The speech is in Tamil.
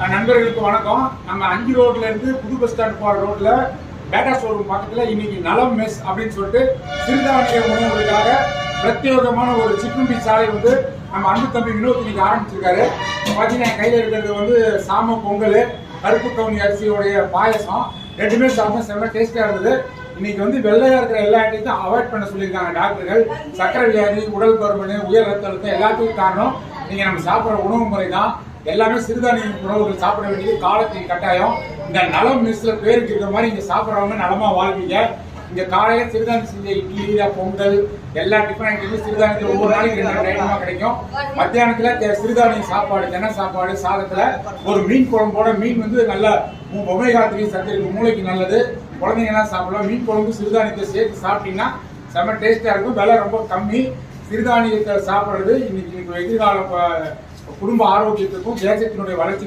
நண்பர்களுக்கு வணக்கம். நம்ம 5 ரோட்ல இருந்து புது பஸ் ஸ்டாண்ட் போற ரோட்ல பேட்டா ஷோரூம் பக்கத்துல இன்னைக்கு நலம் மெஸ் அப்படின்னு சொல்லிட்டு சிறுதானிய உணவுகளுக்காக பிரத்யேகமான ஒரு சிற்றுண்டி சாலை வந்து நம்ம அன்பு தம்பி வினோத் இன்னைக்கு ஆரம்பிச்சிருக்காரு. பாத்தீங்கன்னா என் கையில இருக்கிறது வந்து சாம பொங்கல், கருப்பு கவுனி அரிசியோடைய பாயசம், ரெண்டுமே சாப்பிட செம்ம டேஸ்டா இருந்தது. இன்னைக்கு வந்து வெள்ளையா இருக்கிற எல்லா ஐட்டத்தையும் அவாய்ட் பண்ண சொல்லியிருக்காங்க டாக்டர்கள். சக்கரை வியாதி, உடல் பருமன், உயர் ரத்த அழுத்தம் எல்லாத்துக்கும் காரணம் நீங்க நம்ம சாப்பிட்ற உணவு முறை தான். எல்லாமே சிறுதானிய உணவுகள் சாப்பிட வேண்டியது காலத்தின் கட்டாயம். இந்த நலம் மெஸ்ல பேருக்கு இருக்கிற மாதிரி இங்க சாப்பிட்றவங்க நலமா வாழ்வீங்க. இங்க காலையில சிறுதானியம் செஞ்ச இட்லி, பொங்கல், எல்லா டிஃபன் ஐட்டமும் சிறுதானியத்தில் ஒவ்வொரு நாளைக்கு 2 ஐட்டமா கிடைக்கும். மத்தியானத்துல சிறுதானிய சாப்பாடு, தென்னை சாப்பாடு, சாதத்துல ஒரு மீன் குழம்போட, மீன் வந்து நல்ல ஒமேகா 3 சத்து இருக்கு, மூளைக்கு நல்லது, குழந்தைங்க எல்லாம் சாப்பிடலாம். மீன் குழம்பு சிறுதானியத்தை சேர்த்து சாப்பிட்டீங்கன்னா செம்ம டேஸ்டா இருக்கும். விலை ரொம்ப கம்மி. சிறுதானியத்தை சாப்பிடுறது இன்னைக்கு எதிர்கால குடும்ப ஆரோக்கியத்துக்கும் தேசத்தினுடைய வளர்ச்சி